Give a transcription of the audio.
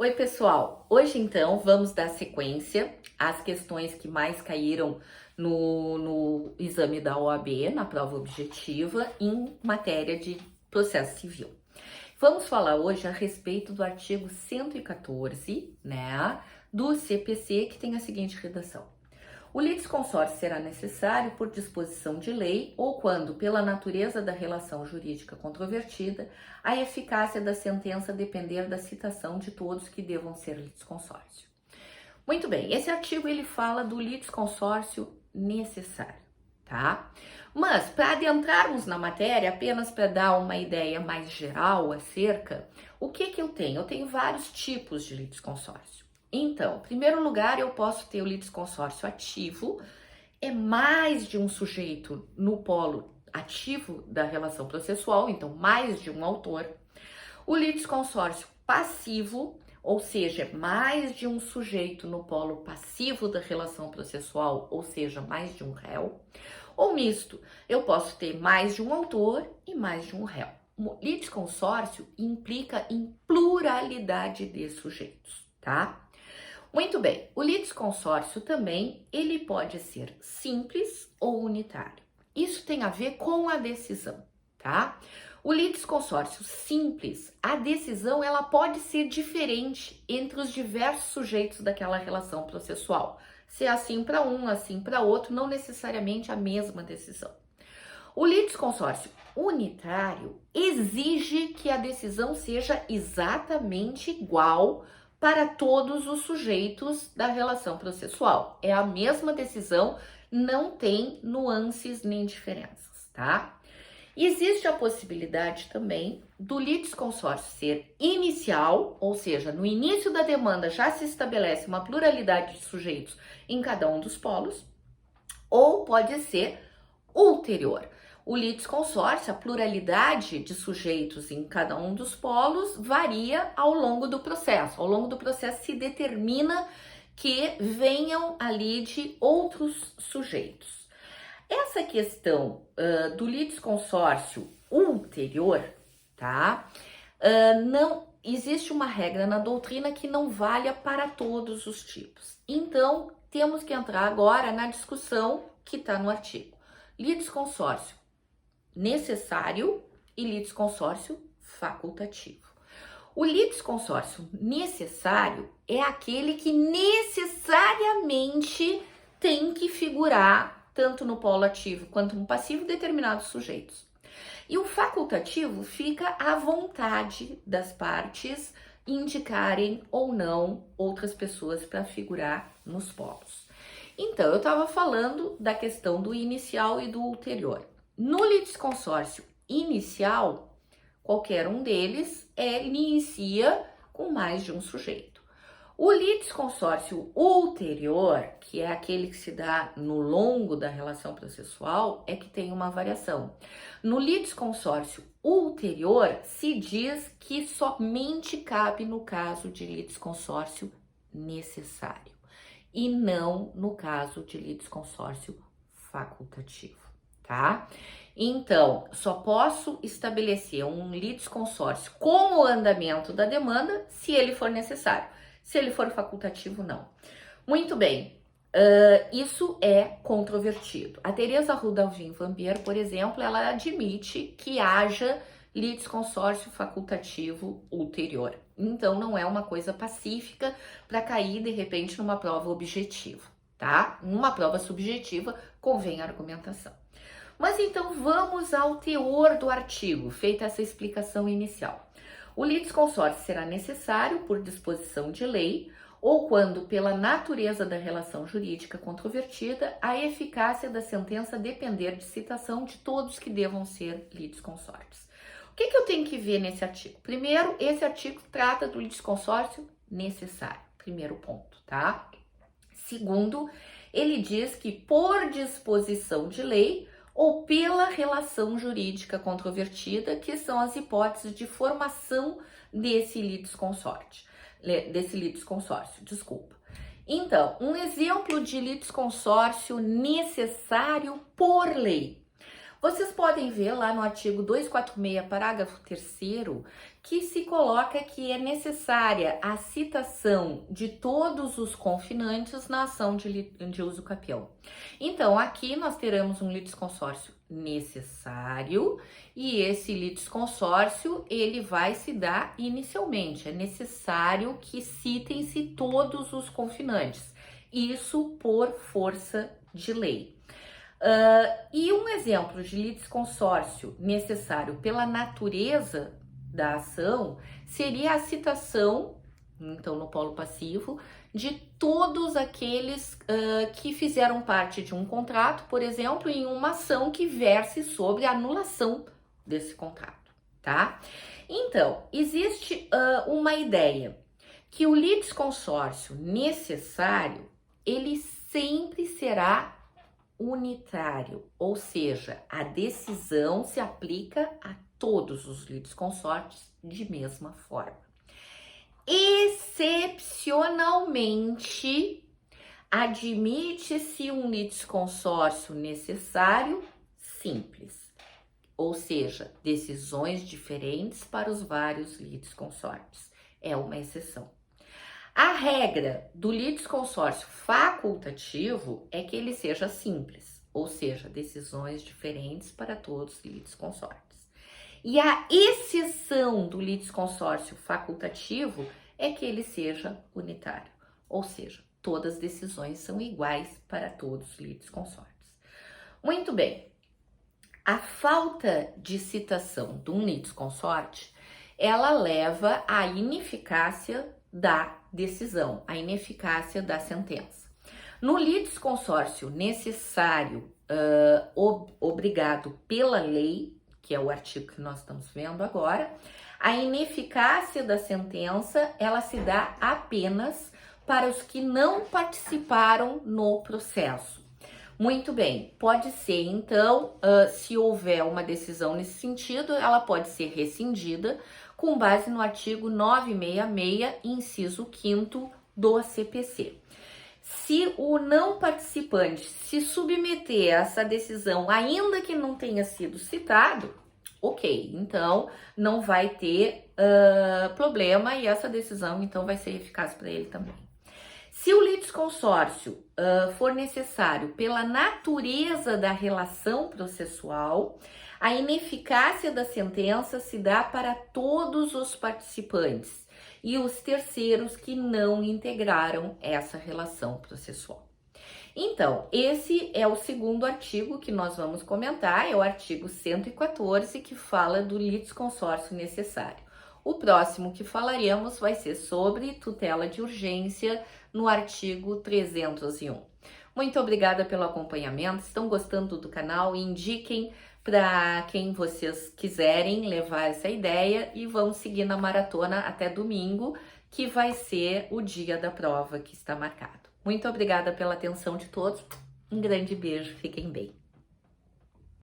Oi, pessoal! Hoje, então, vamos dar sequência às questões que mais caíram no exame da OAB, na prova objetiva, em matéria de processo civil. Vamos falar hoje a respeito do artigo 114, né, do CPC, que tem a seguinte redação. O litisconsórcio será necessário por disposição de lei ou quando, pela natureza da relação jurídica controvertida, a eficácia da sentença depender da citação de todos que devam ser litisconsórcio. Muito bem, esse artigo ele fala do litisconsórcio necessário, tá? Mas, para adentrarmos na matéria, apenas para dar uma ideia mais geral acerca, o que eu tenho? Eu tenho vários tipos de litisconsórcio. Então, em primeiro lugar, eu posso ter o litisconsórcio ativo, é mais de um sujeito no polo ativo da relação processual, então mais de um autor. O litisconsórcio passivo, ou seja, mais de um sujeito no polo passivo da relação processual, ou seja, mais de um réu. Ou misto, eu posso ter mais de um autor e mais de um réu. O litisconsórcio implica em pluralidade de sujeitos, tá? Muito bem, o litisconsórcio também, ele pode ser simples ou unitário. Isso tem a ver com a decisão, tá? O litisconsórcio simples, a decisão ela pode ser diferente entre os diversos sujeitos daquela relação processual. Se é assim para um, assim para outro, não necessariamente a mesma decisão. O litisconsórcio unitário exige que a decisão seja exatamente igual para todos os sujeitos da relação processual. É a mesma decisão, não tem nuances nem diferenças, tá? Existe a possibilidade também do litisconsórcio ser inicial, ou seja, no início da demanda já se estabelece uma pluralidade de sujeitos em cada um dos polos, ou pode ser ulterior. O litisconsórcio, a pluralidade de sujeitos em cada um dos polos varia ao longo do processo. Ao longo do processo se determina que venham ali de outros sujeitos. Essa questão do litisconsórcio ulterior, tá? Não existe uma regra na doutrina que não valha para todos os tipos. Então, temos que entrar agora na discussão que está no artigo. Litisconsórcio necessário e litisconsórcio facultativo. O litisconsórcio necessário é aquele que necessariamente tem que figurar tanto no polo ativo quanto no passivo determinados sujeitos. E o facultativo fica à vontade das partes indicarem ou não outras pessoas para figurar nos polos. Então, eu estava falando da questão do inicial e do ulterior. No litisconsórcio inicial, qualquer um deles inicia com mais de um sujeito. O litisconsórcio ulterior, que é aquele que se dá no longo da relação processual, é que tem uma variação. No litisconsórcio ulterior, se diz que somente cabe no caso de litisconsórcio necessário e não no caso de litisconsórcio facultativo, tá? Então, só posso estabelecer um litisconsórcio com o andamento da demanda se ele for necessário. Se ele for facultativo, não. Muito bem, isso é controvertido. A Teresa Rudalvin Vambier, por exemplo, ela admite que haja litisconsórcio facultativo ulterior. Então, não é uma coisa pacífica para cair, de repente, numa prova objetiva, tá? Numa prova subjetiva, convém a argumentação. Mas então, vamos ao teor do artigo, feita essa explicação inicial. O litisconsórcio será necessário por disposição de lei ou quando, pela natureza da relação jurídica controvertida, a eficácia da sentença depender de citação de todos que devam ser litisconsórcios. O que eu tenho que ver nesse artigo? Primeiro, esse artigo trata do litisconsórcio necessário, primeiro ponto, tá? Segundo, ele diz que por disposição de lei ou pela relação jurídica controvertida, que são as hipóteses de formação desse litisconsórcio, desculpa. Então, um exemplo de litisconsórcio necessário por lei. Vocês podem ver lá no artigo 246, parágrafo 3º, que se coloca que é necessária a citação de todos os confinantes na ação de uso capião. Então, aqui nós teremos um litisconsórcio necessário e esse litisconsórcio ele vai se dar inicialmente. É necessário que citem-se todos os confinantes, isso por força de lei. E um exemplo de litisconsórcio necessário pela natureza da ação seria a citação, então no polo passivo, de todos aqueles que fizeram parte de um contrato, por exemplo, em uma ação que verse sobre a anulação desse contrato, tá? Então, existe uma ideia que o litisconsórcio necessário, ele sempre será unitário, ou seja, a decisão se aplica a todos os litisconsórcios de mesma forma. Excepcionalmente, admite-se um litisconsórcio necessário simples, ou seja, decisões diferentes para os vários litisconsórcios. É uma exceção. A regra do litisconsórcio facultativo é que ele seja simples, ou seja, decisões diferentes para todos os litisconsórcios. E a exceção do litisconsórcio facultativo é que ele seja unitário, ou seja, todas as decisões são iguais para todos os litisconsórcios. Muito bem, a falta de citação de um litisconsórcio, ela leva à ineficácia da decisão, a ineficácia da sentença. No litisconsórcio necessário, obrigado pela lei, que é o artigo que nós estamos vendo agora, a ineficácia da sentença, ela se dá apenas para os que não participaram no processo. Muito bem, pode ser então, se houver uma decisão nesse sentido, ela pode ser rescindida com base no artigo 966, inciso 5º do CPC. Se o não participante se submeter a essa decisão, ainda que não tenha sido citado, ok, então não vai ter problema e essa decisão então vai ser eficaz para ele também. Se o litisconsórcio for necessário pela natureza da relação processual, a ineficácia da sentença se dá para todos os participantes e os terceiros que não integraram essa relação processual. Então, esse é o segundo artigo que nós vamos comentar, é o artigo 114, que fala do litisconsórcio necessário. O próximo que falaremos vai ser sobre tutela de urgência no artigo 301. Muito obrigada pelo acompanhamento. Estão gostando do canal? Indiquem para quem vocês quiserem levar essa ideia e vamos seguir na maratona até domingo, que vai ser o dia da prova que está marcado. Muito obrigada pela atenção de todos. Um grande beijo. Fiquem bem.